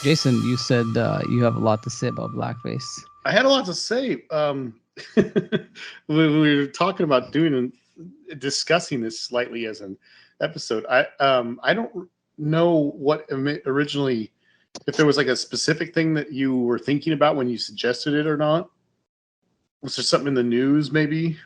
Jason, you said you have a lot to say about blackface. I had a lot to say. We were talking about discussing this slightly as an episode. I don't know what originally, if there was like a specific thing that you were thinking about when you suggested it or not. Was there something in the news maybe?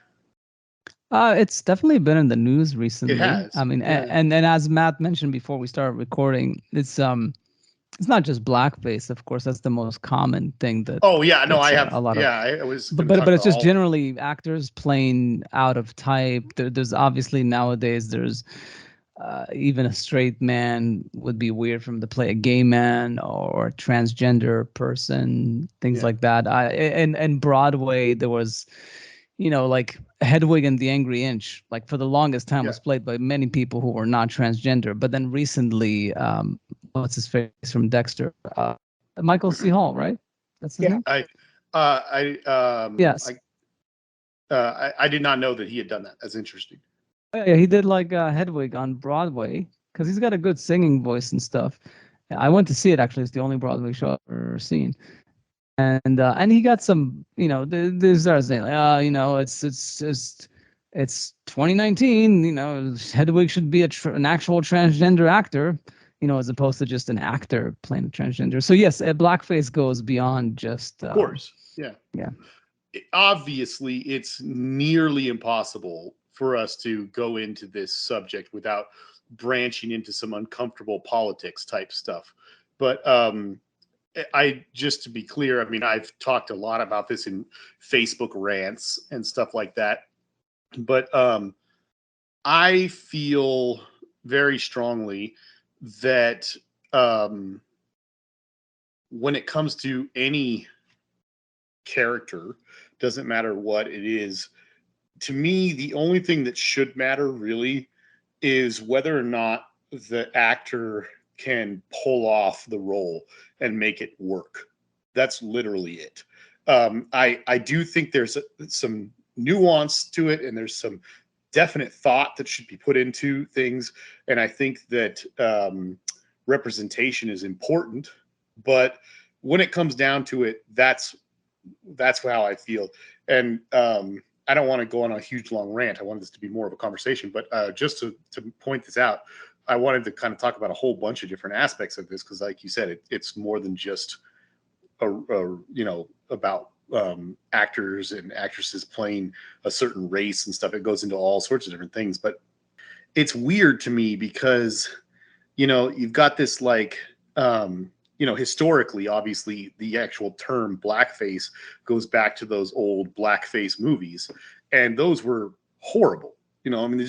It's definitely been in the news It recently. has. I mean, Yeah. and as Matt mentioned before we started recording, it's not just blackface. Of course, that's the most common thing that Oh yeah, no, gets I have. a lot of. Yeah, I was But going to but talk but about it's just all. generally actors playing out of type. There's obviously nowadays there's even a straight man would be weird for him to play a gay man or a transgender person, things Yeah, like that. And Broadway there was, like Hedwig and the Angry Inch, like for the longest time yeah, was played by many people who were not transgender. But then recently, what's his face from Dexter, Michael C. Hall, right? That's his Yeah. name. Yes. I did not know that he had done that. That's interesting. Yeah, he did like Hedwig on Broadway because he's got a good singing voice and stuff. I went to see it actually. It's the only Broadway show I've ever seen, and he got some, there's saying, it's 2019, Hedwig should be an actual transgender actor, as opposed to just an actor playing a transgender. So yes, blackface goes beyond just. Of course, yeah. Yeah. Obviously, it's nearly impossible for us to go into this subject without branching into some uncomfortable politics type stuff. But I just to be clear, I mean, I've talked a lot about this in Facebook rants and stuff like that. But I feel very strongly that when it comes to any character, doesn't matter what it is, to me, the only thing that should matter really is whether or not the actor can pull off the role and make it work. That's literally it. I do think there's some nuance to it, and there's some definite thought that should be put into things. And I think that representation is important. But when it comes down to it, that's how I feel. And I don't want to go on a huge long rant. I wanted this to be more of a conversation, but just to point this out, I wanted to kind of talk about a whole bunch of different aspects of this because, like you said, it's more than just about actors and actresses playing a certain race and stuff. It goes into all sorts of different things. But it's weird to me because you've got this like. Historically, obviously, the actual term blackface goes back to those old blackface movies, and those were horrible. I mean,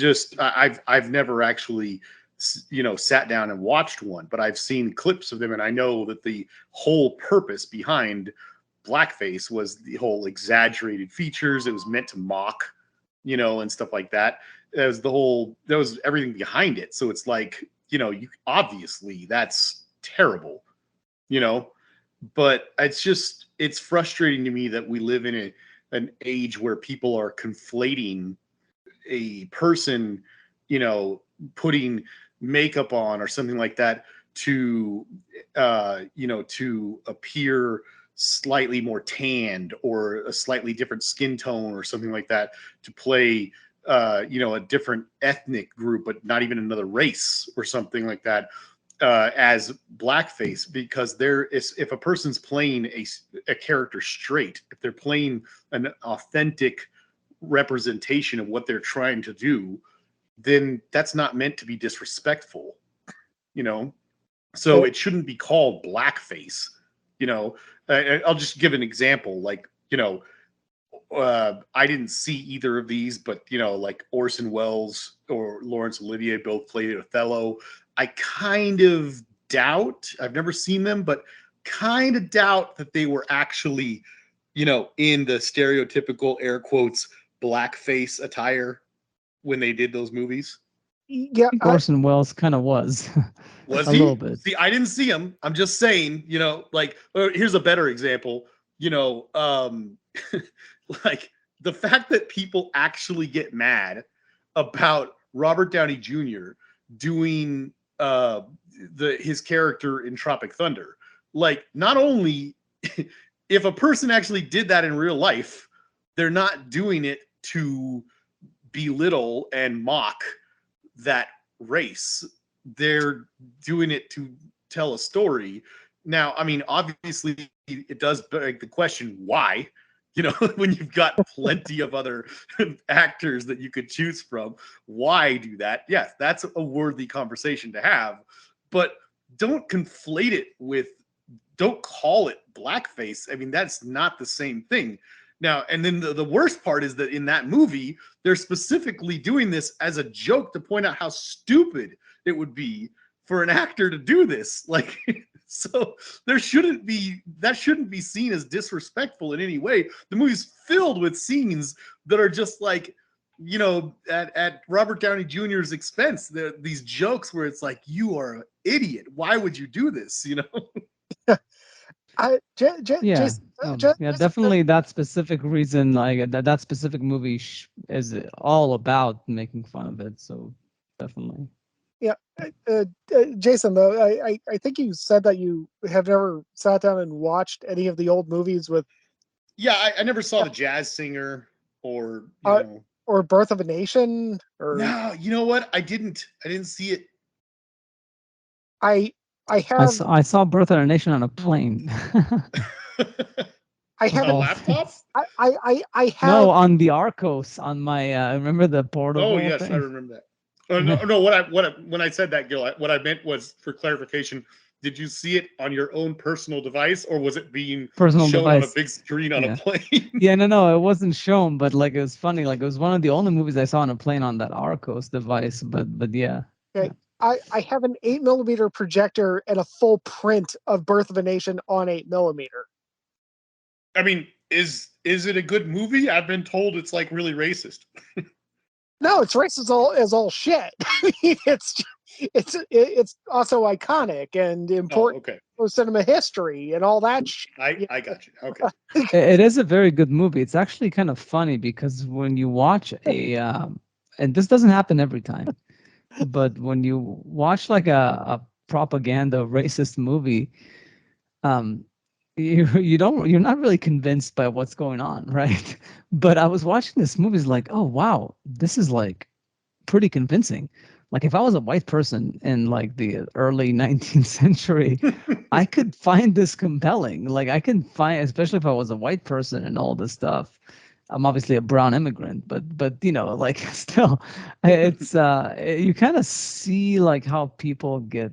I've never actually, sat down and watched one, but I've seen clips of them, and I know that the whole purpose behind blackface was the whole exaggerated features. It was meant to mock, and stuff like that. That was everything behind it. So it's like, obviously that's terrible. But it's frustrating to me that we live in an age where people are conflating a person, putting makeup on or something like that to to appear slightly more tanned or a slightly different skin tone or something like that, to play a different ethnic group, but not even another race or something like that, as blackface. Because if a person's playing a character straight, if they're playing an authentic representation of what they're trying to do, then that's not meant to be disrespectful, so it shouldn't be called blackface. I'll just give an example. Like, I didn't see either of these, but like Orson Welles or Laurence Olivier both played Othello. I kind of doubt, I've never seen them, but kind of doubt that they were actually, in the stereotypical air quotes blackface attire when they did those movies. Yeah. I think Orson Welles kind of was. Was a he? little bit. See, I didn't see him. I'm just saying, like, here's a better example. Like the fact that people actually get mad about Robert Downey Jr. doing his character in Tropic Thunder. like not only if a person actually did that in real life, they're not doing it to belittle and mock that race. They're doing it to tell a story. Now, I mean, obviously, it does beg the question why. You know, when you've got plenty of other actors that you could choose from, why do that? Yes, that's a worthy conversation to have, but don't conflate it with, don't call it blackface. I mean, that's not the same thing. Now, and then the worst part is that in that movie, they're specifically doing this as a joke to point out how stupid it would be for an actor to do this. Like, so there shouldn't be, that shouldn't be seen as disrespectful in any way. The movie's filled with scenes that are just like, you know, at Robert Downey Jr.'s expense. These jokes where it's like, you are an idiot. Why would you do this? You know? Yeah. Jason, Yeah, definitely that specific reason, like that specific movie is all about making fun of it. So definitely. yeah, Jason, though, I think you said that you have never sat down and watched any of the old movies with. Yeah, I never saw The Jazz Singer or, you know. Or Birth of a Nation. Or no, you know what? I didn't see it. I have. I saw Birth of a Nation on a plane. I have on a laptop. I have. No, on the Arcos, on my. Remember the portable? Oh yes, thing? I remember that. No. When I said that, Gil, what I meant was, for clarification, did you see it on your own personal device, or was it being shown device on a big screen on a plane? Yeah, no, it wasn't shown, but like it was funny. Like it was one of the only movies I saw on a plane on that Arcos device. But yeah. Okay. Yeah. I have an 8mm projector and a full print of Birth of a Nation on 8mm. I mean, is it a good movie? I've been told it's like really racist. No, it's racist as all shit. It's also iconic and important for cinema history and all that shit. I got you. Okay. It is a very good movie. It's actually kind of funny because when you watch and this doesn't happen every time, but when you watch like a propaganda racist movie, you're not really convinced by what's going on, right? But I was watching this movie, like, oh wow, this is like pretty convincing. Like if I was a white person in like the early 19th century, I could find this compelling. Like I can find, especially if I was a white person and all this stuff. I'm obviously a brown immigrant, but you know, like still, it's you kind of see like how people get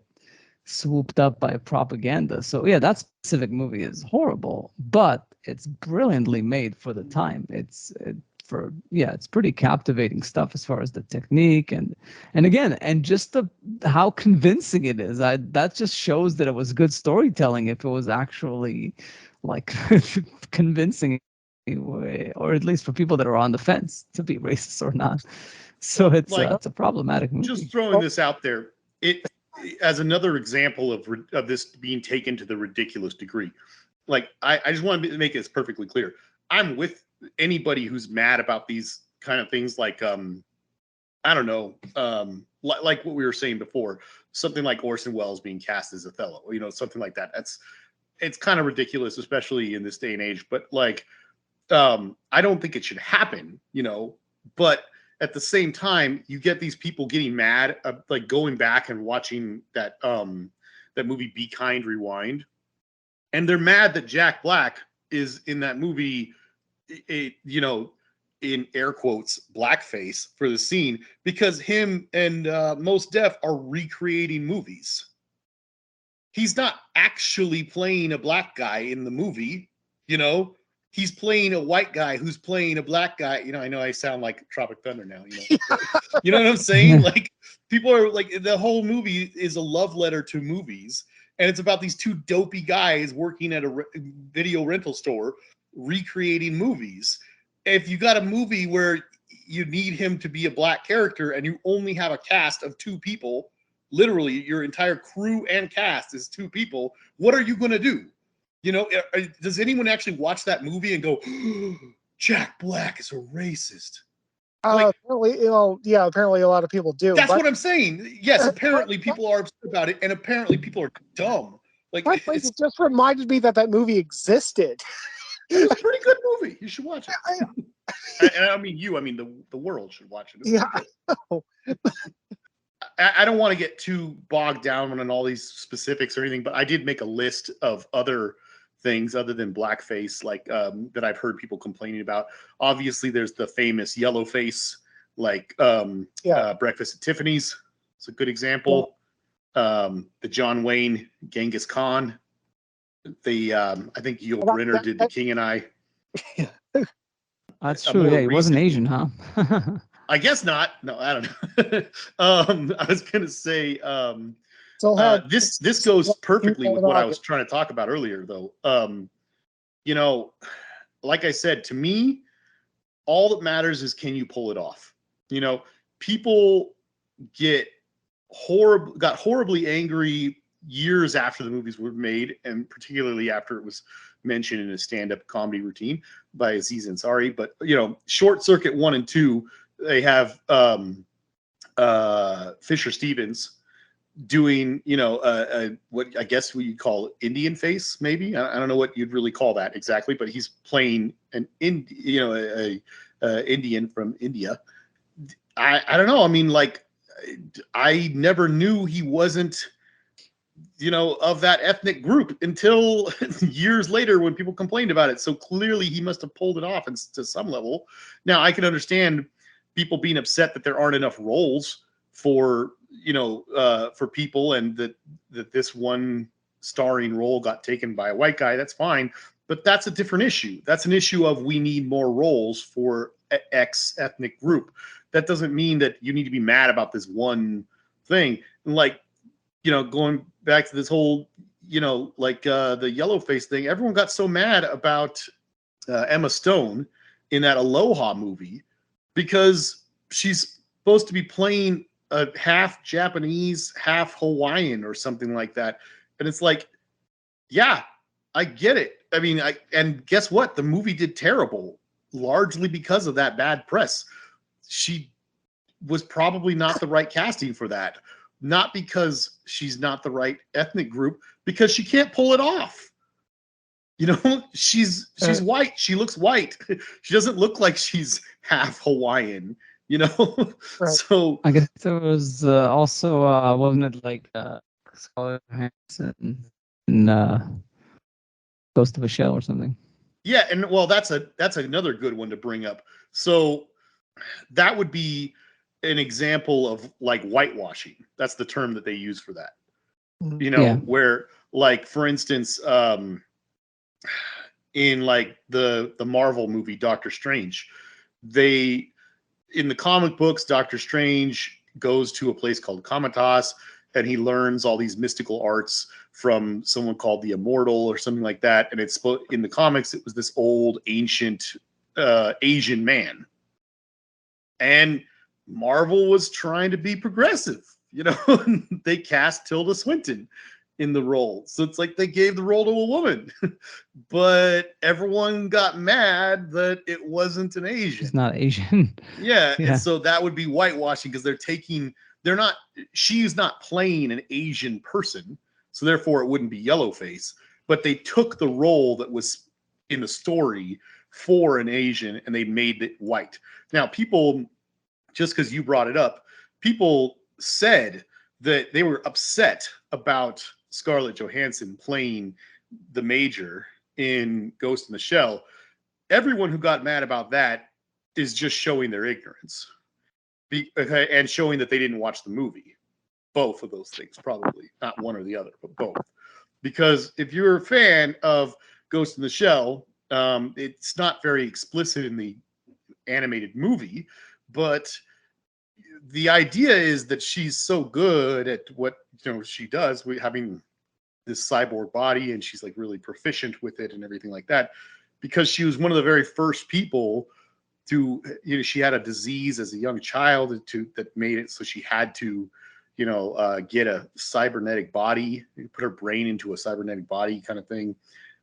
swooped up by propaganda. So yeah, that specific movie is horrible, but it's brilliantly made for the time. It's pretty captivating stuff as far as the technique and again, and just how convincing it is. That just shows that it was good storytelling if it was actually like convincing, or at least for people that are on the fence to be racist or not. So it's like, it's a problematic movie. Just throwing this out there, it as another example of this being taken to the ridiculous degree. Like I just want to make this perfectly clear. I'm with anybody who's mad about these kind of things, like I don't know, like what we were saying before, something like Orson Welles being cast as Othello, you know, something like that. It's kind of ridiculous, especially in this day and age. But like, I don't think it should happen, you know. But at the same time, you get these people getting mad, like going back and watching that movie Be Kind, Rewind, and they're mad that Jack Black is in that movie, you know, in air quotes, blackface for the scene, because him and Mos Def are recreating movies. He's not actually playing a black guy in the movie, you know. He's playing a white guy who's playing a black guy. You know, I know I sound like Tropic Thunder now, you know. You know what I'm saying? Like, people are like, the whole movie is a love letter to movies. And it's about these two dopey guys working at a video rental store recreating movies. If you got a movie where you need him to be a black character and you only have a cast of 2 people, literally your entire crew and cast is 2 people, what are you going to do? You know, does anyone actually watch that movie and go, Jack Black is a racist? Apparently, you know, yeah, apparently a lot of people do. That's what I'm saying. Yes, apparently people are upset about it, and apparently people are dumb. Like, Blackface just reminded me that movie existed. it's a pretty good movie. You should watch it. I, And I mean you. I mean the world should watch it. It's yeah, pretty I good. know. I don't want to get too bogged down on all these specifics or anything, but I did make a list of other things other than blackface, like that I've heard people complaining about. Obviously, there's the famous yellow face, like Breakfast at Tiffany's. It's a good example. The John Wayne Genghis Khan. The I think Yul Brynner did The King and I. That's true. Yeah, he wasn't Asian, huh? I guess not. No, I don't know. I was gonna say this goes perfectly with what I was trying to talk about earlier, though. You know, like I said, to me, all that matters is can you pull it off. You know, people got horribly angry years after the movies were made, and particularly after it was mentioned in a stand-up comedy routine by Aziz Ansari. But you know, Short Circuit 1 and 2, they have Fisher Stevens doing, you know, what I guess we call Indian face, maybe. I don't know what you'd really call that exactly, but he's playing an Indian from India. I don't know. I mean, like, I never knew he wasn't, you know, of that ethnic group until years later when people complained about it. So clearly he must have pulled it off to some level. Now I can understand people being upset that there aren't enough roles for, you know, for people, and that this one starring role got taken by a white guy. That's fine, but that's a different issue. That's an issue of we need more roles for X ethnic group. That doesn't mean that you need to be mad about this one thing. And like, you know, going back to this whole, you know, like the yellow face thing, everyone got so mad about Emma Stone in that Aloha movie because she's supposed to be playing a half Japanese, half Hawaiian or something like that. And it's like, yeah, I get it. I mean, and guess what? The movie did terrible, largely because of that bad press. She was probably not the right casting for that. Not because she's not the right ethnic group, because she can't pull it off. You know, she's white. She looks white. She doesn't look like she's half Hawaiian, you know? Right. So I guess there was also, wasn't it like Scarlett Johansson in Ghost of a Shell or something? yeah, and well, that's another good one to bring up. So that would be an example of like whitewashing. That's the term that they use for that. You know, where, like, for instance, in like the Marvel movie Doctor Strange, in the comic books, Doctor Strange goes to a place called Comatas, and he learns all these mystical arts from someone called the Immortal or something like that. And it's in the comics, it was this old ancient Asian man. And Marvel was trying to be progressive, you know. They cast Tilda Swinton in the role, so it's like they gave the role to a woman, but everyone got mad that it wasn't an Asian. She's not Asian. Yeah, and so that would be whitewashing because she's not playing an Asian person, so therefore it wouldn't be yellowface. But they took the role that was in the story for an Asian and they made it white. Now, people, just because you brought it up, people said that they were upset about Scarlett Johansson playing the Major in Ghost in the Shell. Everyone who got mad about that is just showing their ignorance and showing that they didn't watch the movie. Both of those things, probably. Not one or the other, but both. Because if you're a fan of Ghost in the Shell, it's not very explicit in the animated movie, but the idea is that she's so good at what, you know, she does, having this cyborg body, and she's like really proficient with it and everything like that, because she was one of the very first people to, you know, she had a disease as a young child that made it so she had to, you know, get a cybernetic body, put her brain into a cybernetic body kind of thing,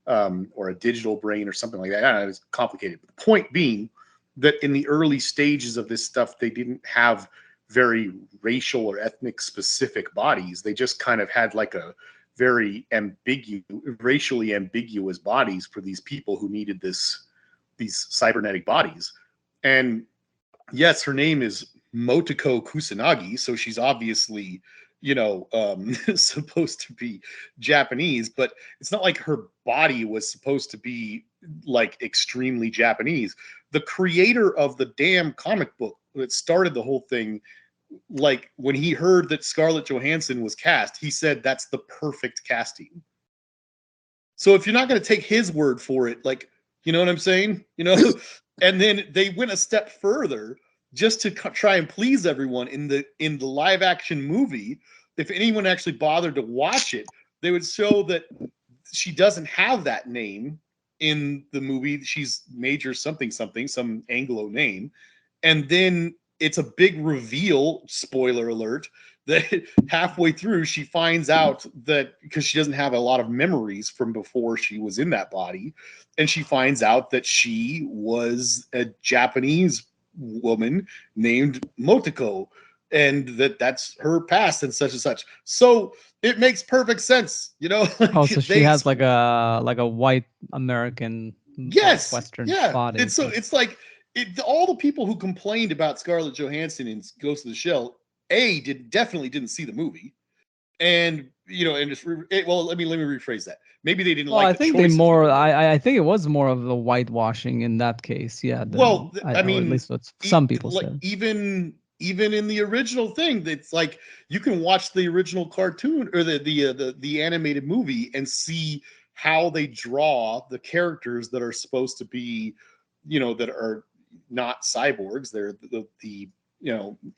or a digital brain or something like that. I don't know, it's complicated. But the point being that in the early stages of this stuff, they didn't have very racial or ethnic specific bodies. They just kind of had like a very racially ambiguous bodies for these people who needed these cybernetic bodies. And yes, her name is Motoko Kusanagi, so she's obviously, supposed to be Japanese, but it's not like her body was supposed to be like extremely Japanese. The creator of the damn comic book that started the whole thing, like when he heard that Scarlett Johansson was cast, he said that's the perfect casting. So if you're not going to take his word for it, like, you know what I'm saying? And then they went a step further just to try and please everyone in the live action movie. If anyone actually bothered to watch it, they would show that she doesn't have that name in the movie. She's Major something, some Anglo name. And then it's a big reveal, spoiler alert, that halfway through she finds out that, because she doesn't have a lot of memories from before she was in that body, and she finds out that she was a Japanese woman named Motoko, and that's her past and such. So it makes perfect sense, Oh, so she has like a white American, yes, Western yeah. body. It's like all the people who complained about Scarlett Johansson in Ghost of the Shell, definitely didn't see the movie, and let me rephrase that. Maybe they didn't like. I think they more. I think it was more of a whitewashing in that case. Yeah. Well, at least what some people said. Even in the original thing, it's like you can watch the original cartoon or the animated movie and see how they draw the characters that are supposed to be, that are not cyborgs. They're the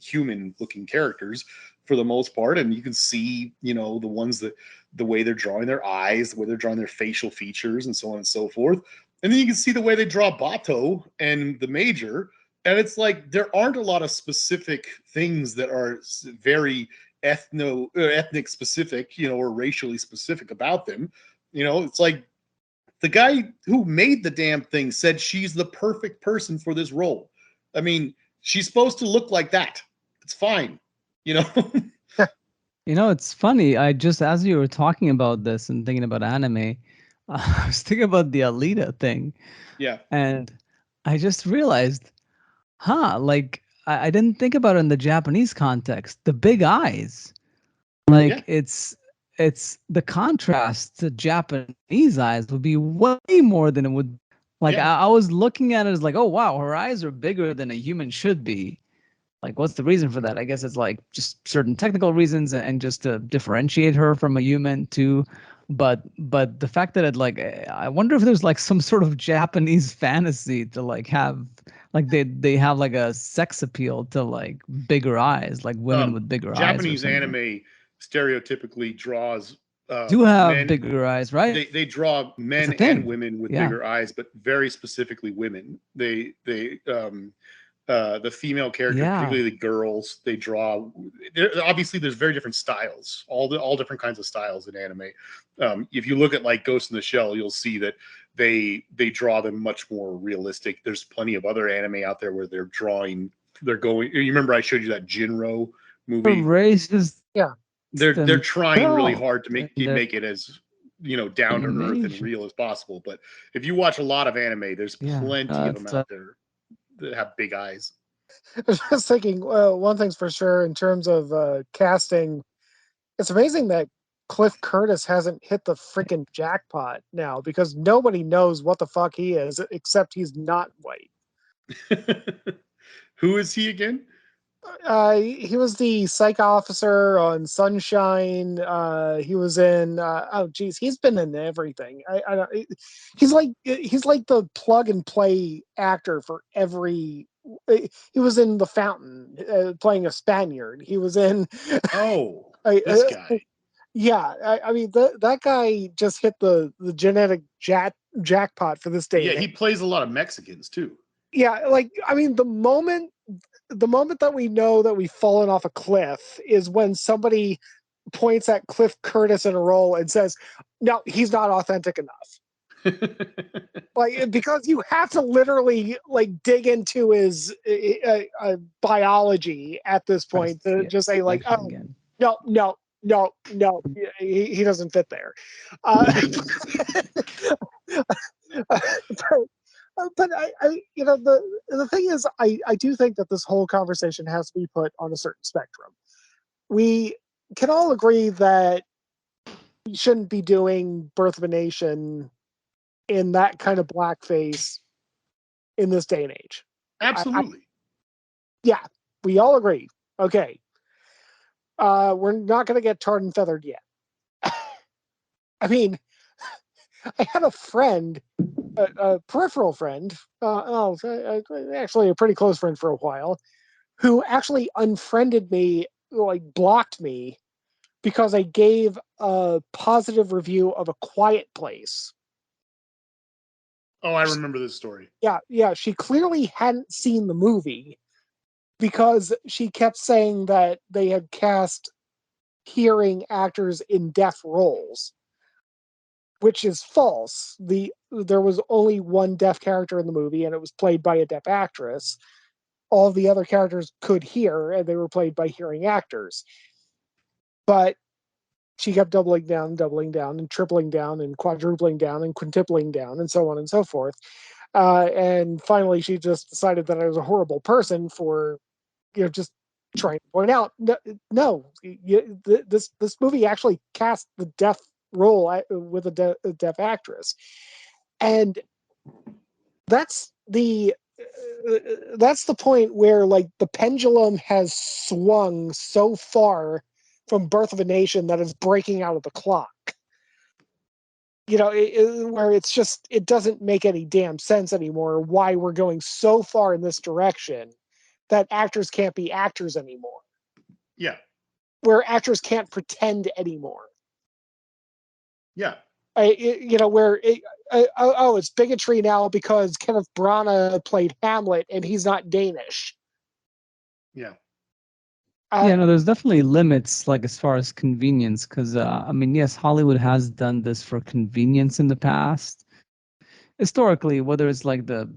human looking characters for the most part, and you can see the ones that the way they're drawing their eyes, the way they're drawing their facial features, and so on and so forth. And then you can see the way they draw Bato and the Major, and it's like there aren't a lot of specific things that are very ethnic specific, or racially specific about them. It's like the guy who made the damn thing said she's the perfect person for this role. I mean, she's supposed to look like that. It's fine, It's funny. I just, as you were talking about this and thinking about anime, I was thinking about the Alita thing. Yeah. And I just realized, like I didn't think about it in the Japanese context. The big eyes, like it's the contrast to Japanese eyes would be way more than it would. Like I was looking at it as like, oh wow, her eyes are bigger than a human should be. Like, what's the reason for that? I guess it's like just certain technical reasons and just to differentiate her from a human too. But the fact that I wonder if there's like some sort of Japanese fantasy to like have like they have like a sex appeal to like bigger eyes, like women with bigger eyes. Japanese anime stereotypically draws do have bigger eyes, right? They draw men and women with bigger eyes, but very specifically women. The female characters, particularly the girls, they draw. Obviously, there's very different styles, all different kinds of styles in anime. If you look at like Ghost in the Shell, you'll see that they draw them much more realistic. There's plenty of other anime out there where they're drawing. They're going. You remember I showed you that Jinro movie? Racist. Yeah. They're trying really hard to make it as down to earth and real as possible. But if you watch a lot of anime, there's plenty of them out there that have big eyes. I was just thinking, one thing's for sure in terms of casting, it's amazing that Cliff Curtis hasn't hit the freaking jackpot now, because nobody knows what the fuck he is except he's not white. Who is he again? He was the psych officer on Sunshine. He was in he's been in everything. He's like the plug and play actor for every. He was in The Fountain, playing a Spaniard. He was in. This guy. Yeah, I mean that guy just hit the genetic jackpot for this day. Yeah, he plays a lot of Mexicans too. Yeah, like I mean the moment that we know that we've fallen off a cliff is when somebody points at Cliff Curtis in a role and says, no, he's not authentic enough. Like, because you have to literally like dig into his biology at this point to just say like, oh, no, No, he doesn't fit there. Uh, but I, the thing is, I do think that this whole conversation has to be put on a certain spectrum. We can all agree that you shouldn't be doing Birth of a Nation in that kind of blackface in this day and age. Absolutely. Yeah, we all agree. Okay. We're not going to get tarred and feathered yet. I mean, I had a friend, a peripheral friend, actually a pretty close friend for a while, who actually unfriended me, like blocked me, because I gave a positive review of A Quiet Place. Oh, I remember this story. Yeah. She clearly hadn't seen the movie because she kept saying that they had cast hearing actors in deaf roles, which is false. There was only one deaf character in the movie, and it was played by a deaf actress. All the other characters could hear, and they were played by hearing actors. But she kept doubling down, and tripling down, and quadrupling down, and quintupling down, and so on and so forth. And finally, she just decided that I was a horrible person for, just trying to point out, no, this movie actually cast the deaf role with a deaf actress, and that's the point where, like, the pendulum has swung so far from Birth of a Nation that it's breaking out of the clock. Where it's just, it doesn't make any damn sense anymore why we're going so far in this direction that actors can't be actors anymore. Yeah. Where actors can't pretend anymore. Yeah. It's bigotry now because Kenneth Branagh played Hamlet and he's not Danish. Yeah. No, there's definitely limits, like as far as convenience, because I mean, yes, Hollywood has done this for convenience in the past. Historically, whether it's like the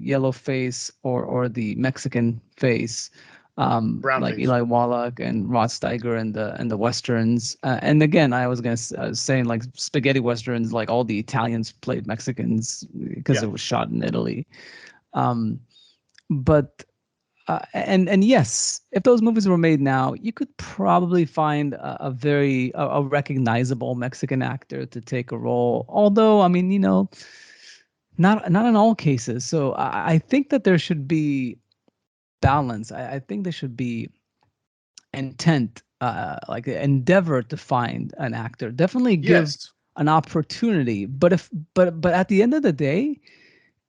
yellow face or the Mexican face, Brown like face. Eli Wallach and Rod Steiger and the westerns, and again, I was saying like spaghetti westerns, like all the Italians played Mexicans because it was shot in Italy, but. And yes, if those movies were made now, you could probably find a very recognizable Mexican actor to take a role. Although, I mean, not in all cases. So I think that there should be balance. I think there should be intent, like endeavor to find an actor. Definitely give an opportunity. But at the end of the day,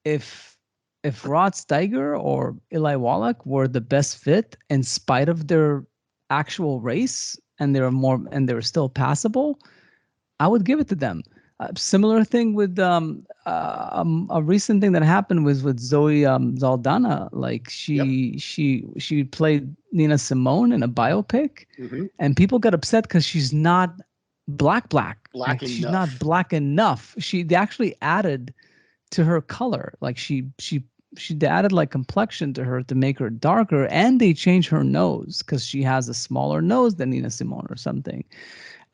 if Rod Steiger or Eli Wallach were the best fit in spite of their actual race and they were still passable, I would give it to them. Similar thing with a recent thing that happened was with Zoe Saldana. Like she played Nina Simone in a biopic, and people got upset because she's not black. Like, she's not black enough. They actually added to her color. Like she added like complexion to her to make her darker, and they changed her nose because she has a smaller nose than Nina Simone or something.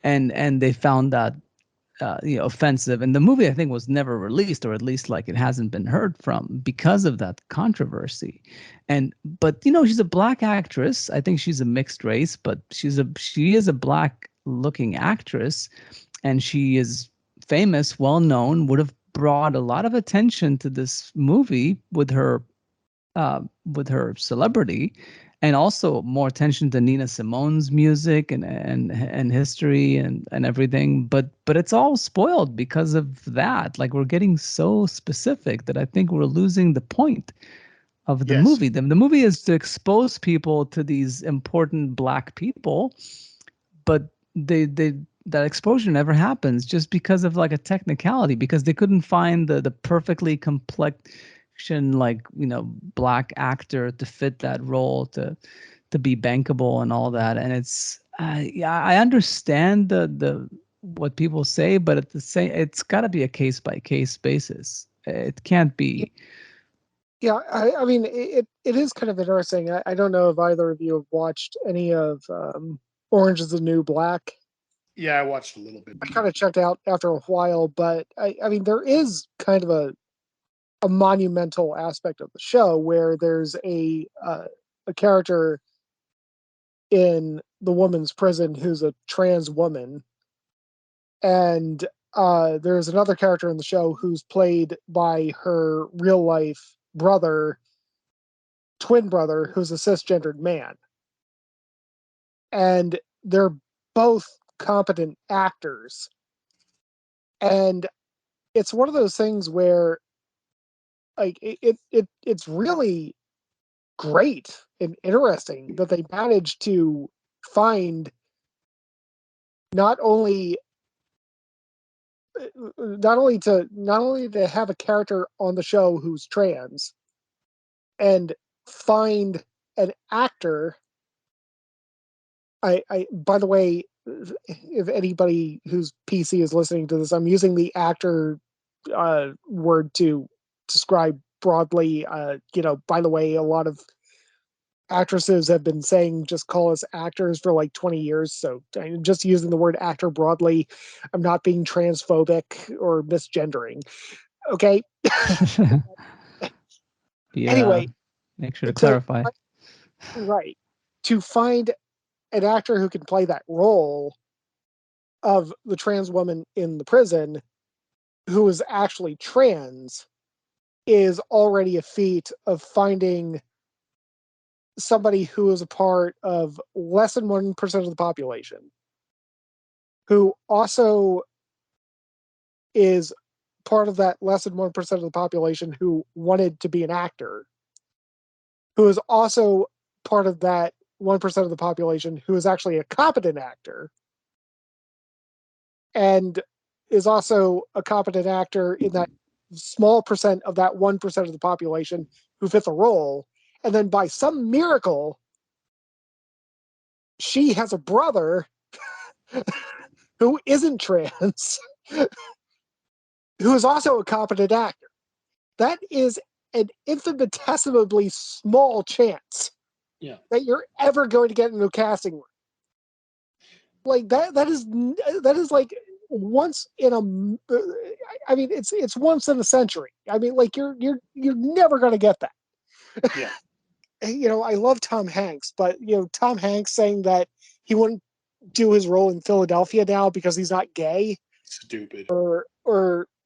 And they found that offensive. And the movie, I think, was never released, or at least like it hasn't been heard from because of that controversy. But she's a black actress. I think she's a mixed race, but she is a black looking actress, and she is famous, well known, would have brought a lot of attention to this movie with her celebrity, and also more attention to Nina Simone's music and history and everything. But it's all spoiled because of that. Like, we're getting so specific that I think we're losing the point of the movie. The movie is to expose people to these important black people, but that exposure never happens just because of like a technicality, because they couldn't find the perfectly complexion, like, black actor to fit that role, to be bankable and all that. And it's I understand the what people say, but at the same, it's got to be a case by case basis. It can't be. Yeah, I mean, it is kind of interesting. I don't know if either of you have watched any of Orange is the New Black. Yeah, I watched a little bit. I kind of checked out after a while, but I mean, there is kind of a monumental aspect of the show where there's a character in the woman's prison who's a trans woman, and there's another character in the show who's played by her real life twin brother, who's a cisgendered man, and they're both competent actors. And it's one of those things where like it's really great and interesting that they managed to find not only not only to have a character on the show who's trans and find an actor. I by the way, if anybody whose PC is listening to this, I'm using the actor word to describe broadly. By the way, a lot of actresses have been saying just call us actors for like 20 years. So I'm just using the word actor broadly. I'm not being transphobic or misgendering. Okay. Yeah, Anyway, make sure to to clarify. right to find an actor who can play that role of the trans woman in the prison who is actually trans is already a feat of finding somebody who is a part of less than 1% of the population, who also is part of that less than 1% of the population who wanted to be an actor, who is also part of that 1% of the population who is actually a competent actor, and is also a competent actor in that small percent of that 1% of the population who fit the role. And then by some miracle, she has a brother who isn't trans, who is also a competent actor. That is an infinitesimally small chance that you're ever going to get into a casting room. Like that is like once in a. I mean, it's once in a century. I mean, like you're never going to get that. Yeah. I love Tom Hanks, but Tom Hanks saying that he wouldn't do his role in Philadelphia now because he's not gay. Stupid. Or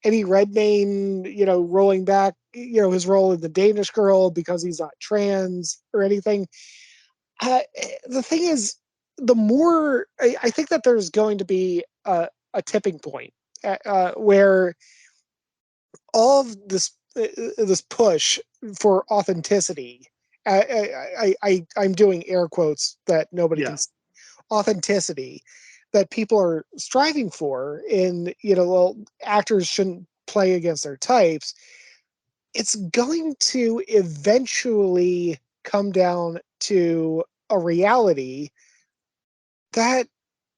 Eddie Redmayne, rolling back, his role in The Danish Girl because he's not trans or anything. The thing is, the more I think that there's going to be a tipping point where all of this push for authenticity. I'm doing air quotes that nobody can see. Authenticity that people are striving for in actors shouldn't play against their types. It's going to eventually come down to a reality that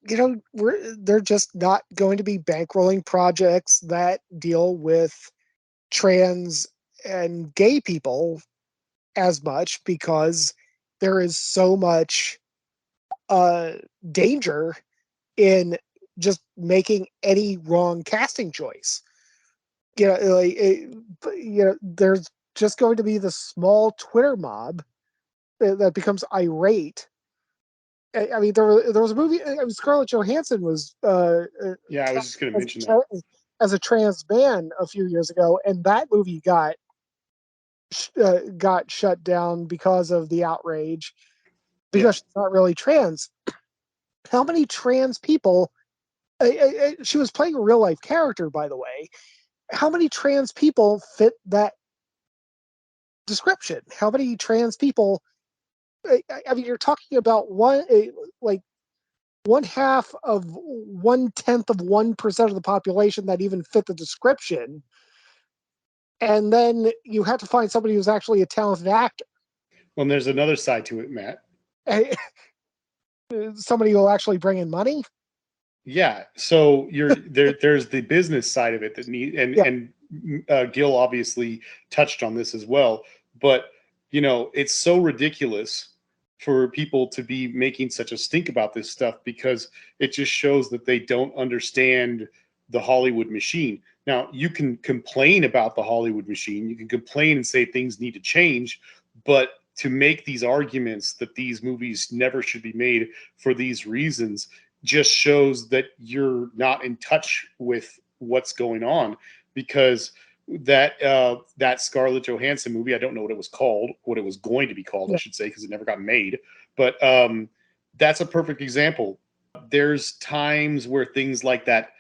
they're just not going to be bankrolling projects that deal with trans and gay people as much because there is so much danger in just making any wrong casting choice. There's just going to be this small Twitter mob that becomes irate. I mean, there was a movie. I mean, Scarlett Johansson was I was just going to mention that as a trans man a few years ago, and that movie got shut down because of the outrage because she's not really trans. How many trans people? She was playing a real life character, by the way. How many trans people fit that description? How many trans people? I mean, you're talking about one half of 1/10 of 1% of the population that even fit the description, and then you have to find somebody who's actually a talented actor. Well, there's another side to it, Matt. Somebody who will actually bring in money. Yeah, so you're there. There's the business side of it that and Gil obviously touched on this as well. But it's so ridiculous for people to be making such a stink about this stuff, because it just shows that they don't understand the Hollywood machine. Now, you can complain about the Hollywood machine, you can complain and say things need to change, but to make these arguments that these movies never should be made for these reasons just shows that you're not in touch with what's going on. Because that Scarlett Johansson movie, I don't know what it was called, what it was going to be called, I should say, because it never got made. But that's a perfect example. There's times where things like that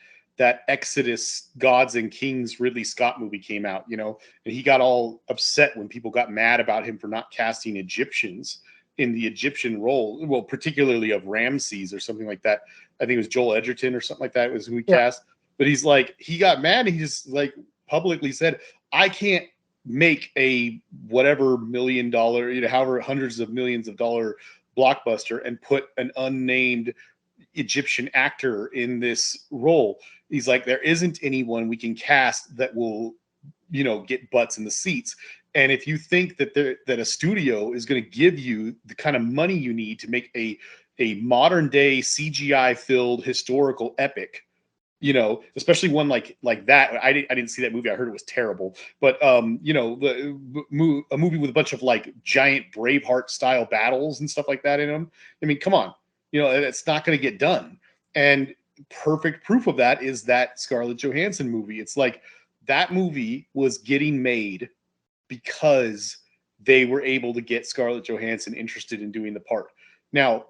Exodus Gods and Kings Ridley Scott movie came out, and he got all upset when people got mad about him for not casting Egyptians in the Egyptian role, well, particularly of Ramses or something like that. I think it was Joel Edgerton or something like that was who he cast. But he's like, he got mad and he just like publicly said, I can't make a whatever $1 million, however hundreds of millions of dollar blockbuster and put an unnamed Egyptian actor in this role. He's like, there isn't anyone we can cast that will, get butts in the seats. And if you think that that a studio is going to give you the kind of money you need to make a modern day CGI filled historical epic, especially one like that. I didn't see that movie. I heard it was terrible. But a movie with a bunch of like giant Braveheart style battles and stuff like that in them. I mean, come on, it's not going to get done. And perfect proof of that is that Scarlett Johansson movie. It's like that movie was getting made because they were able to get Scarlett Johansson interested in doing the part. Now,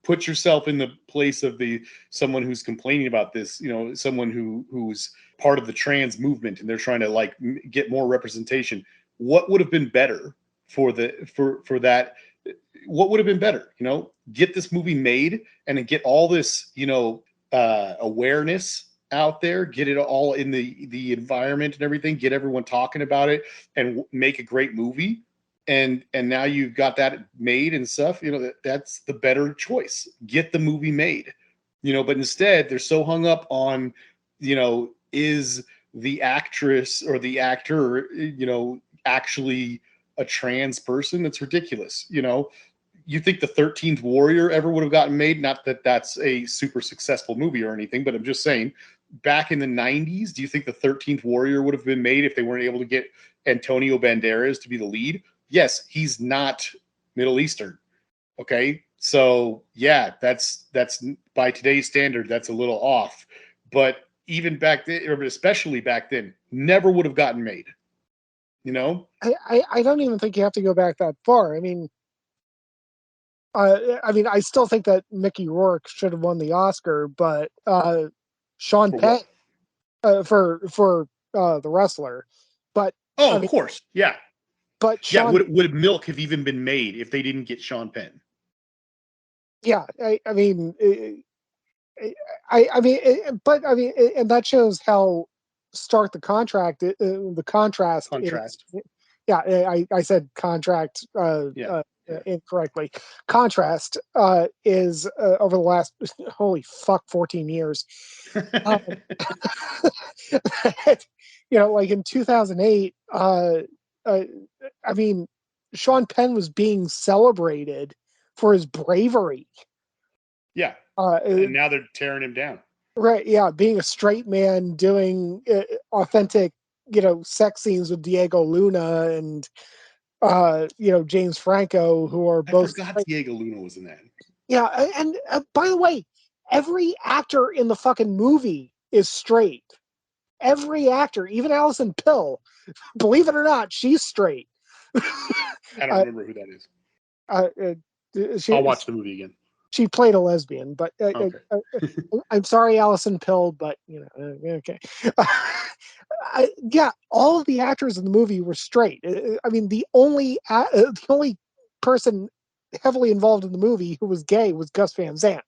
put yourself in the place of someone who's complaining about this, someone who's part of the trans movement and they're trying to like get more representation. What would have been better for that? What would have been better? Get this movie made and then get all this, awareness out there, get it all in the environment and everything, get everyone talking about it and make a great movie. And now you've got that made and stuff, that's the better choice. Get the movie made, but instead they're so hung up on, is the actress or the actor, actually a trans person? That's ridiculous. You think the 13th Warrior ever would have gotten made? Not that that's a super successful movie or anything, but I'm just saying, back in the 90s, do you think the 13th Warrior would have been made if they weren't able to get Antonio Banderas to be the lead? Yes, he's not Middle Eastern. Okay, so yeah, that's by today's standard, that's a little off. But even back then, or especially back then, never would have gotten made. I don't even think you have to go back that far. I mean, I still think that Mickey Rourke should have won the Oscar, but Sean Penn for the wrestler. But of course, yeah. But Sean, would Milk have even been made if they didn't get Sean Penn? Yeah, I mean, and that shows how stark the contrast. I said contract incorrectly. Contrast is over the last holy fuck 14 years. Like in 2008. I mean, Sean Penn was being celebrated for his bravery. Yeah. And now they're tearing him down. Right. Yeah. Being a straight man doing authentic, sex scenes with Diego Luna and, James Franco, who are both. I forgot Diego Luna was in that. Yeah. And by the way, every actor in the fucking movie is straight. Every actor, even Alison Pill, believe it or not, she's straight. I don't remember who that is. I'll watch the movie again. She played a lesbian, but okay. I'm sorry, Alison Pill, but okay. All of the actors in the movie were straight. I mean, the only person heavily involved in the movie who was gay was Gus Van Sant.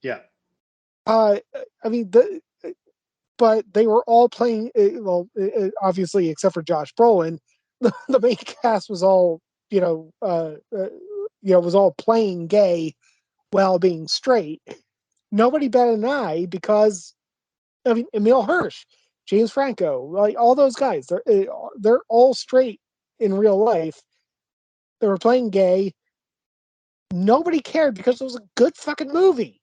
Yeah. But they were all playing. Obviously, except for Josh Brolin, the main cast was all was all playing gay while being straight. Nobody batted an eye because, Emile Hirsch, James Franco, like all those guys, they're all straight in real life. They were playing gay. nobody cared because it was a good fucking movie.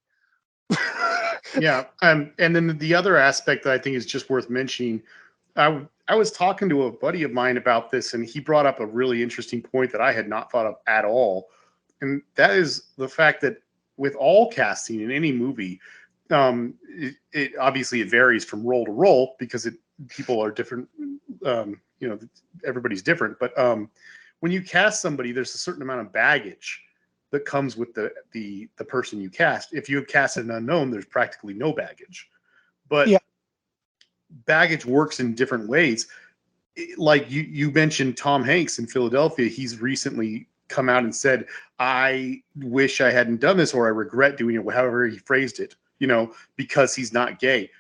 Yeah. And then the other aspect that I think is just worth mentioning, I was talking to a buddy of mine about this, and he brought up a really interesting point that I had not thought of at all. And that is the fact that with all casting in any movie, it obviously it varies from role to role because people are different. Everybody's different. But when you cast somebody, there's a certain amount of baggage that comes with the person you cast. If you have casted an unknown, there's practically no baggage. But Yeah. baggage works in different ways. Like you mentioned Tom Hanks in Philadelphia, he's recently come out and said, I wish I hadn't done this, or I regret doing it, however he phrased it, because he's not gay.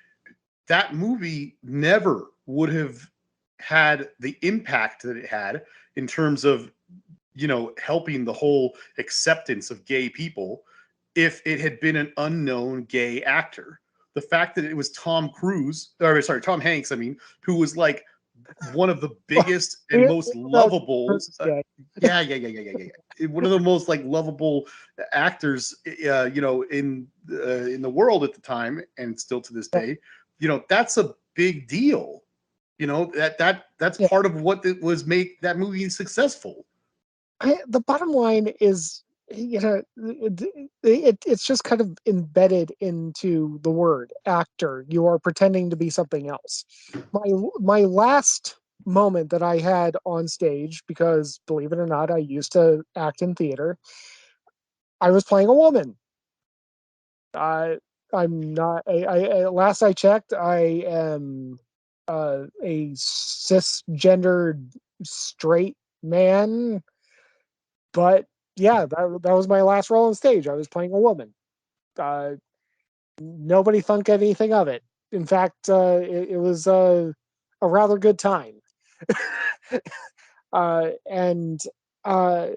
That movie never would have had the impact that it had in terms of, helping the whole acceptance of gay people if it had been an unknown gay actor. The fact that it was Tom Hanks, who was like one of the biggest and most lovable, yeah, one of the most like lovable actors, in the world at the time, and still to this day, that's a big deal. That's part of what was make that movie successful. The bottom line is, it's just kind of embedded into the word actor. You are pretending to be something else. My last moment that I had on stage, because believe it or not, I used to act in theater, I was playing a woman. I'm not. Last I checked, I am a cisgendered straight man. But yeah, that was my last role on stage. I was playing a woman. Nobody thunk anything of it. In fact, it was a rather good time. And I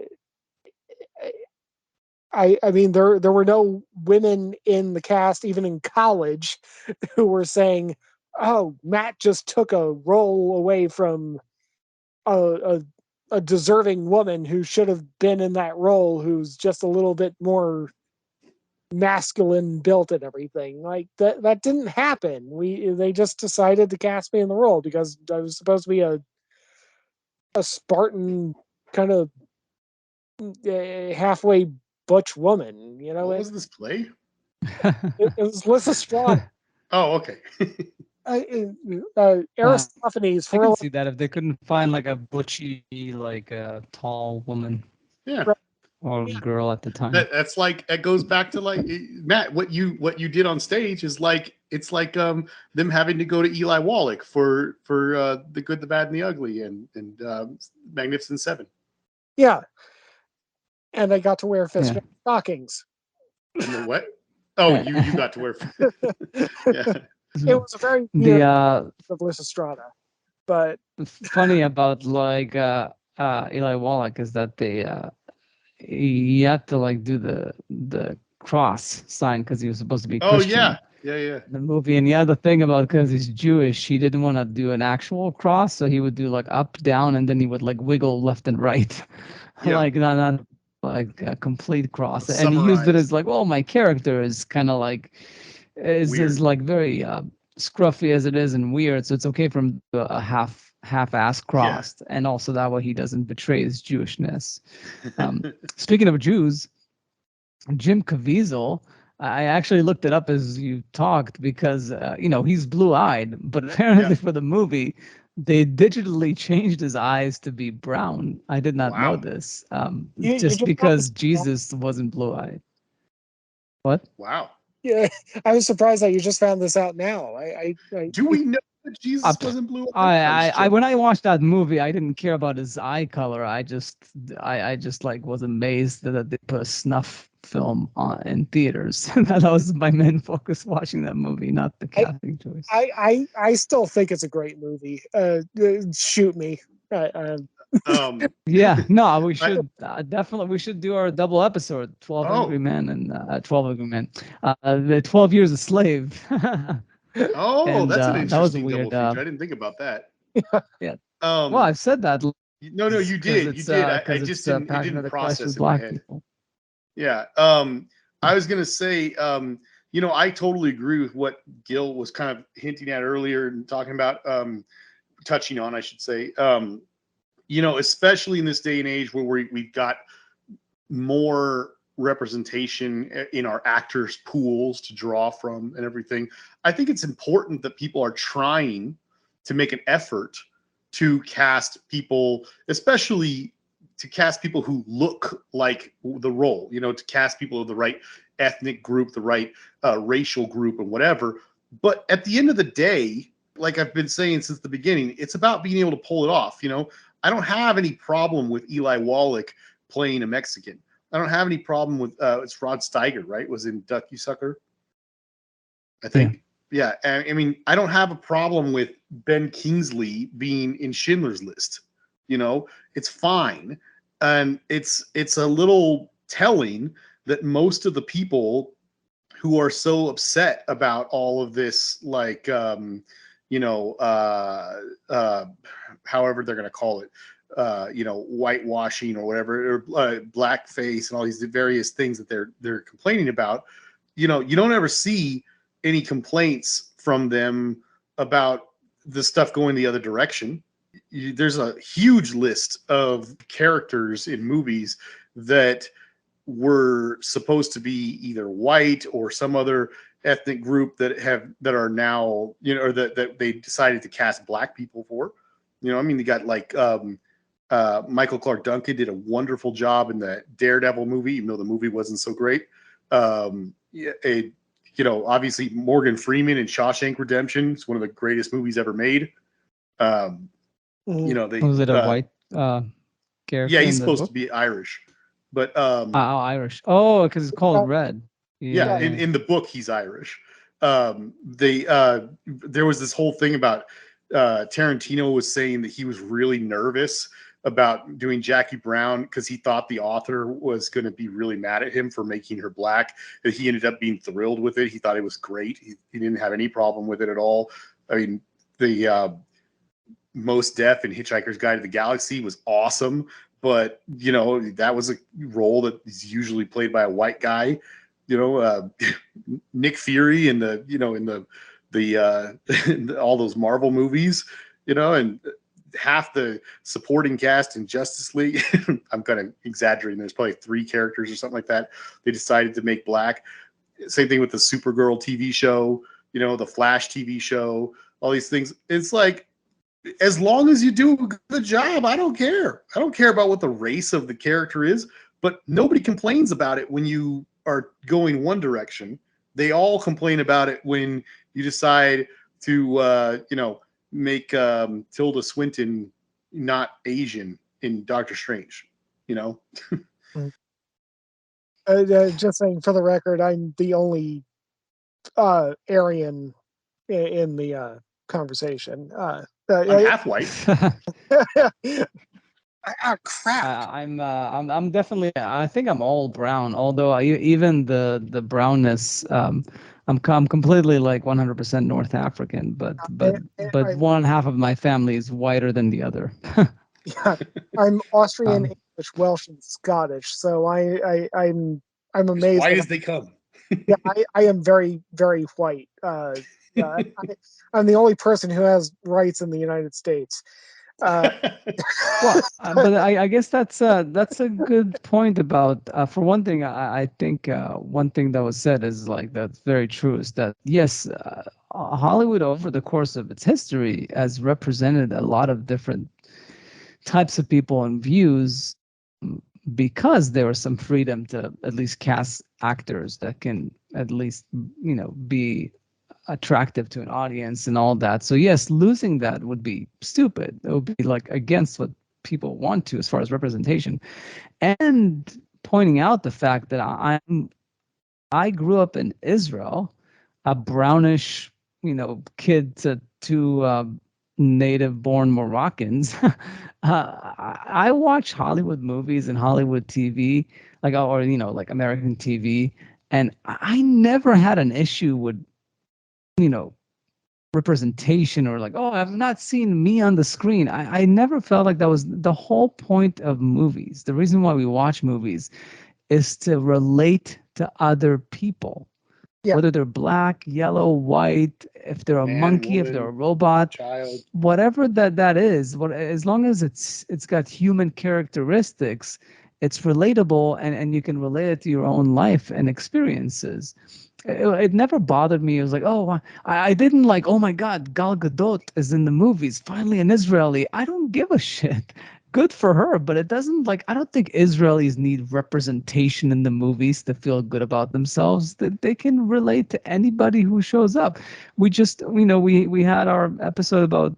mean, there were no women in the cast, even in college, who were saying, "Oh, Matt just took a role away from a deserving woman who should have been in that role, who's just a little bit more masculine built and everything." Like that didn't happen. They just decided to cast me in the role because I was supposed to be a Spartan kind of halfway butch woman. What was this play? It was Lysistrata. Oh, okay. Aristophanes. I can see that if they couldn't find like a butchy, like a tall woman. Yeah. Or girl at the time. That's like, it goes back to like, Matt, what you did on stage is like, it's like them having to go to Eli Wallach for The Good, the Bad, and the Ugly and Magnificent Seven. Yeah. And I got to wear fishnet stockings. And the what? Oh, you got to wear. Yeah. It was a very of Lysistrata. But funny about like Eli Wallach is that he had to like do the cross sign because he was supposed to be Christian. Oh yeah. The movie, and the other thing about, because he's Jewish, he didn't want to do an actual cross, so he would do like up, down, and then he would like wiggle left and right, like not like a complete cross. And he used it as like, well, my character is kind of like is like very scruffy as it is and weird, so it's okay for him to do a half-ass crossed, and also that way he doesn't betray his Jewishness. Speaking of Jews, Jim Caviezel, I actually looked it up as you talked because he's blue-eyed, but apparently for the movie they digitally changed his eyes to be brown. I did not know this. Just because Jesus wasn't blue-eyed. What? Wow. Yeah, I was surprised that you just found this out now. Do we know that Jesus wasn't blue-eyed? I when I watched that movie, I didn't care about his eye color. I just like was amazed that they put a snuff film on in theaters. That was my main focus watching that movie, not the casting choice. I still think it's a great movie. Shoot me. Yeah, no, we should definitely we should do our double episode, 12 Angry Men and 12 Angry Men, the 12 Years a Slave. And, that's an interesting double feature. I didn't think about that. Yeah. Well, I've said that. No, you did. You did. I just didn't process it in my head. People. Yeah. I was gonna say, I totally agree with what Gil was kind of hinting at earlier and talking about, touching on, I should say. Especially in this day and age where we've got more representation in our actors pools to draw from and everything. I think it's important that people are trying to make an effort to cast people, especially to cast people who look like the role, to cast people of the right ethnic group, the right racial group, and whatever. But at the end of the day, like I've been saying since the beginning, it's about being able to pull it off. I don't have any problem with Eli Wallach playing a Mexican. I don't have any problem with it's Rod Steiger, right? Was in Ducky Sucker, I think. Yeah. I mean, I don't have a problem with Ben Kingsley being in Schindler's List. It's fine. And it's a little telling that most of the people who are so upset about all of this, like, however they're going to call it, whitewashing or whatever, or blackface and all these various things that they're complaining about. You don't ever see any complaints from them about the stuff going the other direction. There's a huge list of characters in movies that were supposed to be either white or some other ethnic group that are now, or that they decided to cast black people for. I mean, they got like Michael Clark Duncan did a wonderful job in the Daredevil movie, even though the movie wasn't so great. Obviously Morgan Freeman in Shawshank Redemption is one of the greatest movies ever made. They was it a white character? Yeah, he's in the supposed book? to be Irish, but Irish. Oh, because it's called Red. Yeah, in the book he's Irish. There was this whole thing about Tarantino was saying that he was really nervous about doing Jackie Brown because he thought the author was going to be really mad at him for making her black. And he ended up being thrilled with it. He thought it was great. He didn't have any problem with it at all. I mean, the Mos Def in Hitchhiker's Guide to the Galaxy was awesome, but that was a role that is usually played by a white guy. Nick Fury in the all those Marvel movies, and half the supporting cast in Justice League, I'm kind of exaggerating, there's probably 3 characters or something like that they decided to make black. Same thing with the Supergirl TV show, the Flash TV show, all these things. It's like, as long as you do a good job, I don't care. I don't care about what the race of the character is, but nobody complains about it when you are going one direction. They all complain about it when you decide to, make Tilda Swinton not Asian in Doctor Strange, Just saying for the record, I'm the only Aryan in the conversation. I'm half white. Crap. I'm definitely. I think I'm all brown. Although even the brownness, I'm completely like 100% North African. But one half of my family is whiter than the other. Yeah, I'm Austrian, English, Welsh, and Scottish. So I'm amazed. As white as they come. Yeah, I am very, very white. Yeah, I'm the only person who has rights in the United States. Well, but I guess that's a good point about, for one thing, I think one thing that was said is like, that's very true, is that yes, Hollywood over the course of its history has represented a lot of different types of people and views, because there was some freedom to at least cast actors that can at least be attractive to an audience and all that. So yes, losing that would be stupid. It would be like against what people want to as far as representation. And pointing out the fact that I grew up in Israel, a brownish, kid to two native born Moroccans. I watch Hollywood movies and Hollywood TV, like, or like American TV, and I never had an issue with representation, or like, oh, I've not seen me on the screen. I never felt like that was the whole point of movies. The reason why we watch movies is to relate to other people, Yeah. whether they're black, yellow, white, if they're a Man, monkey, if they're a woman, robot, child. whatever that is, as long as it's got human characteristics, it's relatable, and you can relate it to your own life and experiences. It never bothered me. It was like, oh, I didn't like, oh my God, Gal Gadot is in the movies. Finally, an Israeli. I don't give a shit. Good for her, but it doesn't like, I don't think Israelis need representation in the movies to feel good about themselves. That they can relate to anybody who shows up. We just, we had our episode about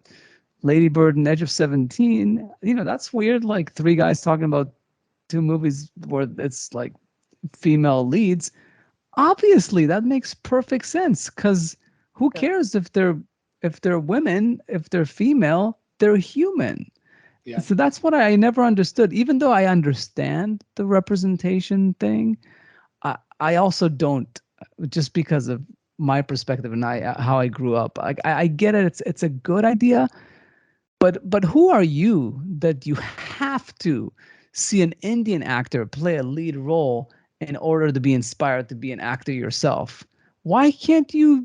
Lady Bird and Edge of 17. That's weird. Like three guys talking about two movies where it's like female leads. Obviously that makes perfect sense, because who Yeah. cares if they're women, if they're female, they're human. Yeah. So that's what I never understood. Even though I understand the representation thing, I also don't, just because of my perspective and how I grew up. I get it. It's a good idea, but who are you that you have to see an Indian actor play a lead role in order to be inspired to be an actor yourself? Why can't you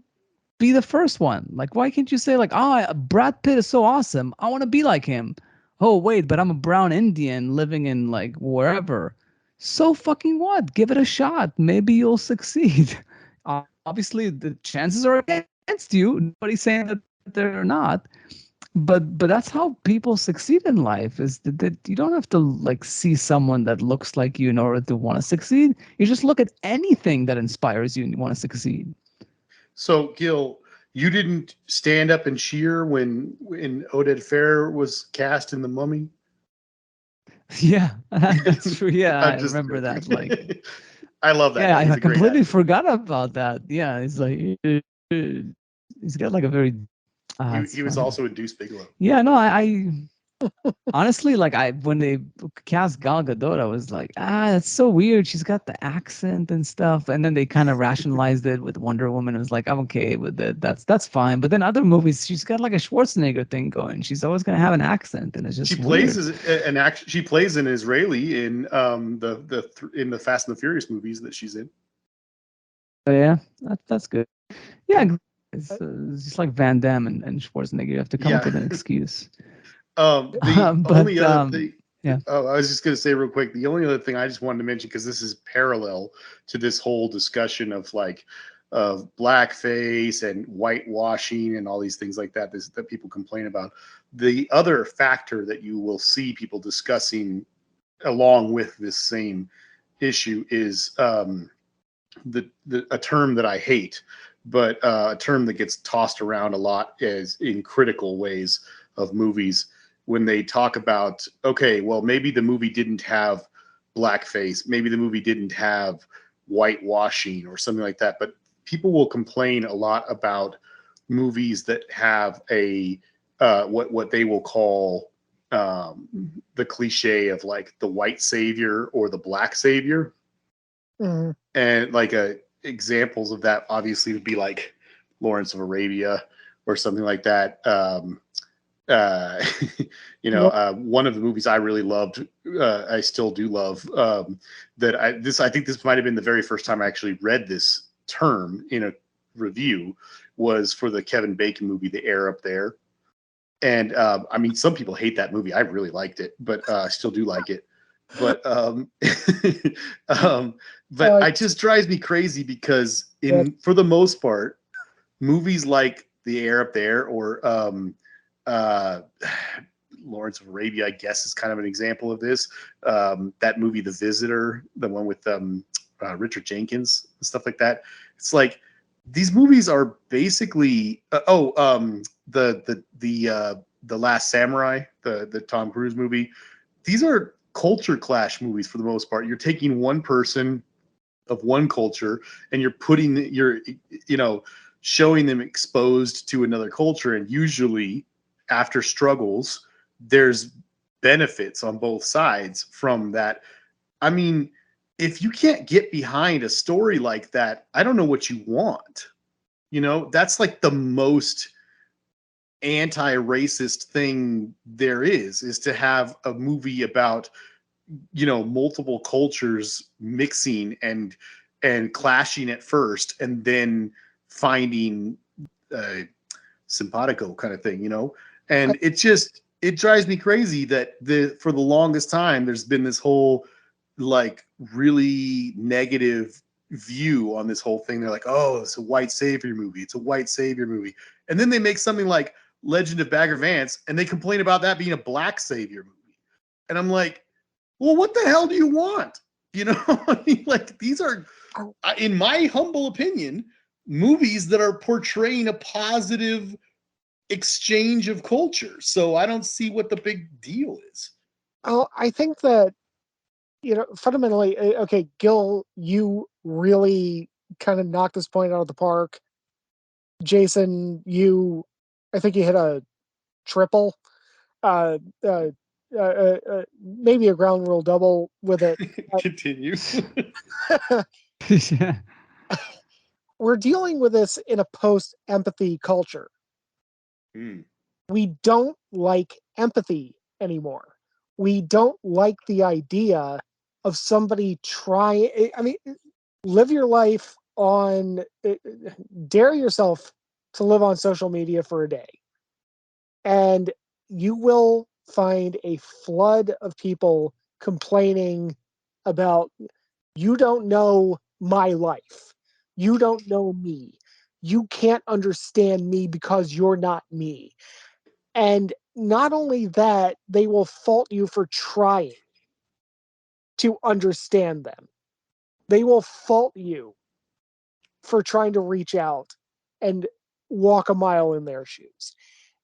be the first one? Like, why can't you say like, oh, Brad Pitt is so awesome, I want to be like him. Oh wait, but I'm a brown Indian living in like wherever. So fucking what? Give it a shot. Maybe you'll succeed. Obviously, the chances are against you. Nobody's saying that they're not, but that's how people succeed in life, is that you don't have to like see someone that looks like you in order to want to succeed. You just look at anything that inspires you and you want to succeed. So, Gil, you didn't stand up and cheer when Oded Fair was cast in The Mummy? Yeah, that's true. Yeah, I'm I just remember joking. that. Like, I love that yeah, guy. He's I a great completely actor. forgot about that. Yeah, he's like, he's got like a very, He it's was funny. also in Deuce Bigelow. Yeah, no, I honestly, like, when they cast Gal Gadot, I was like, that's so weird. She's got the accent and stuff, and then they kind of rationalized it with Wonder Woman. It was like, I'm okay with it. That's fine. But then other movies, she's got like a Schwarzenegger thing going. She's always gonna have an accent, and it's She just plays weird. as an act. She plays an Israeli in in the Fast and the Furious movies that she's in. But yeah, that's good. Yeah, Uh, it's just like Van Damme and Schwarzenegger. You have to come up Yeah. with an excuse. The only But other thing, yeah. oh, I was just going to say real quick, the only other thing I just wanted to mention, because this is parallel to this whole discussion of like of blackface and whitewashing and all these things like that, that people complain about. The other factor that you will see people discussing along with this same issue is a term that I hate, but a term that gets tossed around a lot is in critical ways of movies, when they talk about, okay, well, maybe the movie didn't have blackface, maybe the movie didn't have whitewashing or something like that, but people will complain a lot about movies that have a what they will call the cliche of like the white savior or the black savior. mhm. And like examples of that obviously would be like Lawrence of Arabia or something like that. Uh, Yep. one of the movies I really loved, I still do love, I think this might have been the very first time I actually read this term in a review, was for the Kevin Bacon movie, The Air Up There. And I mean, some people hate that movie. I really liked it, but I still do like it. But but Uh, it just drives me crazy because yeah. for the most part, movies like The Air Up There or uh, Lawrence of Arabia, I guess, is kind of an example of this. That movie, The Visitor, the one with Richard Jenkins and stuff like that. It's like these movies are basically the Last Samurai, the Tom Cruise movie. These are culture clash movies for the most part. You're taking one person of one culture and you're showing them exposed to another culture, and usually after struggles there's benefits on both sides from that. I mean, if you can't get behind a story like that, I don't know what you want. That's like the most anti-racist thing there is to have a movie about multiple cultures mixing and clashing at first, and then finding simpatico kind of thing, and it drives me crazy that for the longest time there's been this whole like really negative view on this whole thing. They're like, oh, it's a white savior movie, it's a white savior movie, and then they make something like Legend of Bagger Vance and they complain about that being a black savior movie, and I'm like, well, what the hell do you want? I mean, like, these are, in my humble opinion, movies that are portraying a positive exchange of culture. So I don't see what the big deal is. Oh, I think that, fundamentally, okay, Gil, you really kind of knocked this point out of the park. Jason, I think you hit a triple, uh, uh, maybe a ground rule double with it. Continue. Yeah. We're dealing with this in a post-empathy culture. We don't like empathy anymore. We don't like the idea of somebody trying. I mean, live your life on, dare yourself to live on social media for a day, and you will find a flood of people complaining about, you don't know my life. You don't know me. You can't understand me because you're not me. And not only that, they will fault you for trying to understand them. They will fault you for trying to reach out and walk a mile in their shoes.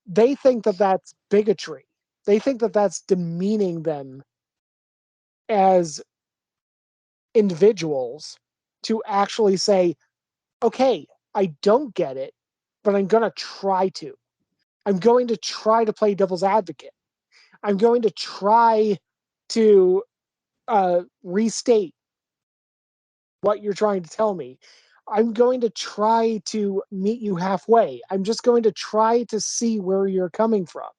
They think that that's bigotry. They think that that's demeaning them as individuals to actually say, okay, I don't get it, but I'm going to try to. I'm going to try to play devil's advocate. I'm going to try to restate what you're trying to tell me. I'm going to try to meet you halfway. I'm just going to try to see where you're coming from.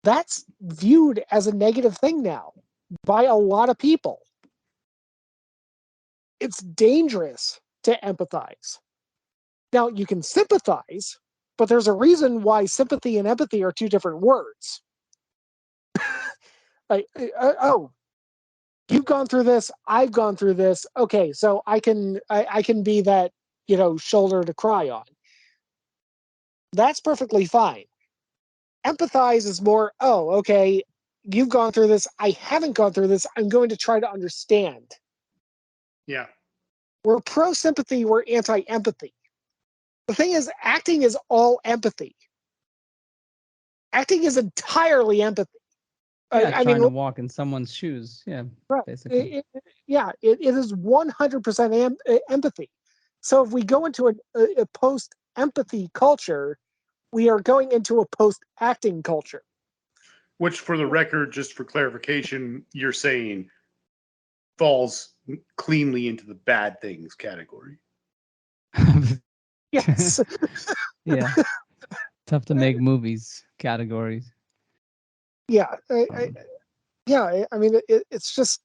That's viewed as a negative thing now by a lot of people. It's dangerous to empathize. Now, you can sympathize, but there's a reason why sympathy and empathy are two different words. Like, oh, you've gone through this, I've gone through this. Okay, so I can be that, shoulder to cry on. That's perfectly fine. Empathize is more, oh, okay, you've gone through this, I haven't gone through this, I'm going to try to understand. Yeah. We're pro sympathy, we're anti empathy. The thing is, acting is all empathy. Acting is entirely empathy. Yeah, I trying mean, to walk in someone's shoes. Yeah, right. basically. It is 100% empathy. So if we go into a post-empathy culture, we are going into a post-acting culture. Which, for the record, just for clarification, you're saying falls cleanly into the bad things category. Yes. Yeah. Tough to make movies categories. Yeah. I mean, it's just.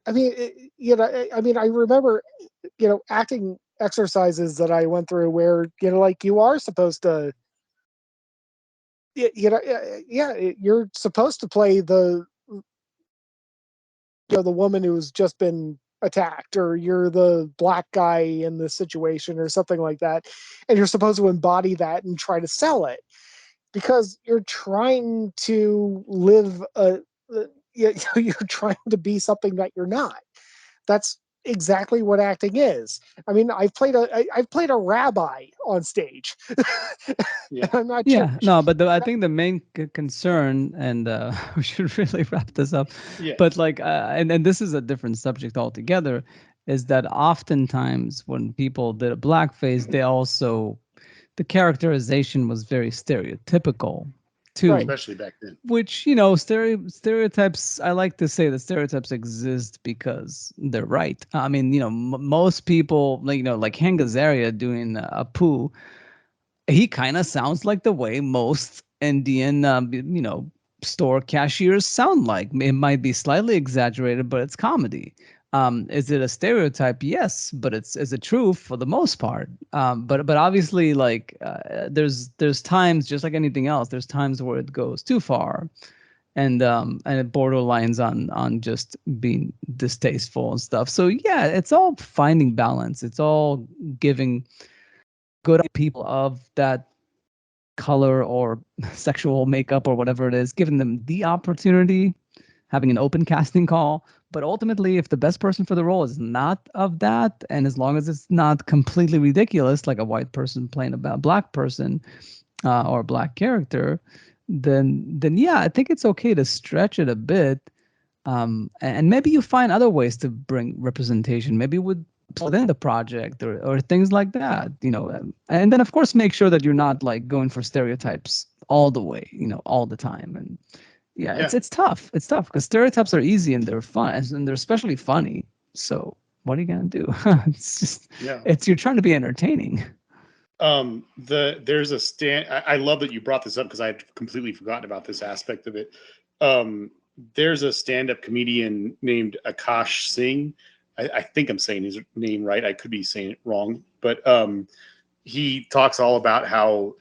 I mean, I remember, acting exercises that I went through where, like, you are supposed to, you're supposed to play the woman who's just been attacked, or you're the black guy in this situation or something like that, and you're supposed to embody that and try to sell it because you're trying to live you're trying to be something that you're not. That's exactly what acting is. I mean, I've played a rabbi on stage. Yeah. I'm not Yeah, Jewish. no, but I think the main concern, and we should really wrap this up. Yeah. But like, and this is a different subject altogether, is that oftentimes when people did a blackface, they also the characterization was very stereotypical too. Right. Especially back then. Which stereotypes. I like to say that stereotypes exist because they're right. I mean, most people, like like Hank Azaria doing Apu, he kind of sounds like the way most Indian, store cashiers sound like. It might be slightly exaggerated, but it's comedy. Is it a stereotype? Yes, but is it true for the most part? But obviously, like there's times, just like anything else, there's times where it goes too far, and it borderlines on just being distasteful and stuff. So yeah, it's all finding balance. It's all giving good people of that color or sexual makeup or whatever it is, giving them the opportunity, having an open casting call. But ultimately, if the best person for the role is not of that, and as long as it's not completely ridiculous, like a white person playing a black person or a black character, then yeah, I think it's okay to stretch it a bit. And maybe you find other ways to bring representation, maybe within the project or things like that, and then of course make sure that you're not like going for stereotypes all the way, all the time. And yeah, Yeah. it's tough. It's tough because stereotypes are easy and they're fun and they're especially funny. So what are you gonna do? It's just, Yeah. you're trying to be entertaining. There's a I love that you brought this up because I had completely forgotten about this aspect of it. There's a stand-up comedian named Akash Singh. I think I'm saying his name right. I could be saying it wrong, but he talks all about how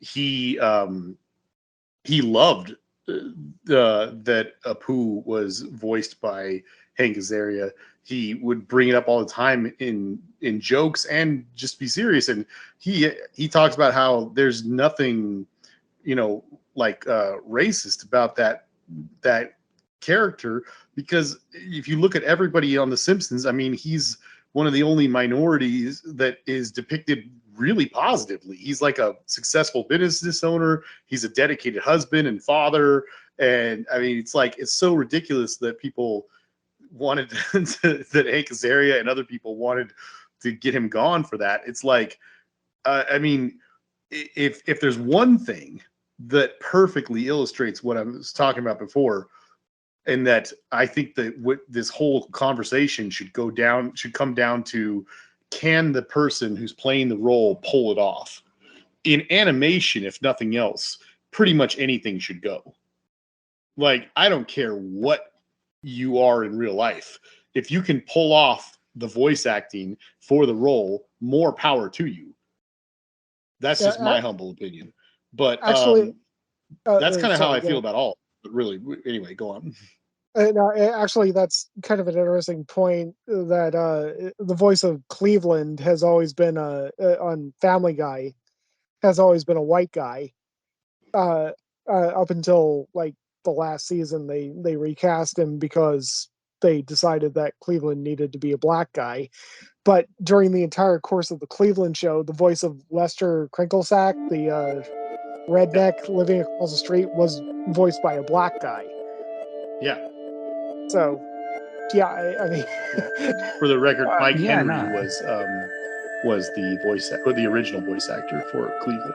he loved that Apu was voiced by Hank Azaria. He would bring it up all the time in jokes and just be serious. And he talks about how there's nothing, like racist about that character, because if you look at everybody on The Simpsons, I mean, he's one of the only minorities that is depicted really positively. He's like a successful business owner. He's a dedicated husband and father. And I mean, it's so ridiculous that people wanted that Hank Azaria and other people wanted to get him gone for that. It's like, I mean, if there's one thing that perfectly illustrates what I was talking about before, and that I think that what this whole conversation should come down to, can the person who's playing the role pull it off? In animation, if nothing else, pretty much anything should go. Like, I don't care what you are in real life. If you can pull off the voice acting for the role, more power to you. That's just my humble opinion. But actually, that's kind of how I sorry, feel about all. But really, anyway, go on. No, actually, that's kind of an interesting point. That the voice of Cleveland has always been on Family Guy, has always been a white guy. Up until like the last season, they recast him because they decided that Cleveland needed to be a black guy. But during the entire course of the Cleveland show, the voice of Lester Crinklesack, the redneck living across the street, was voiced by a black guy. Yeah. So, yeah, I mean, for the record, Mike Yeah, Henry no. was the voice or the original voice actor for Cleveland.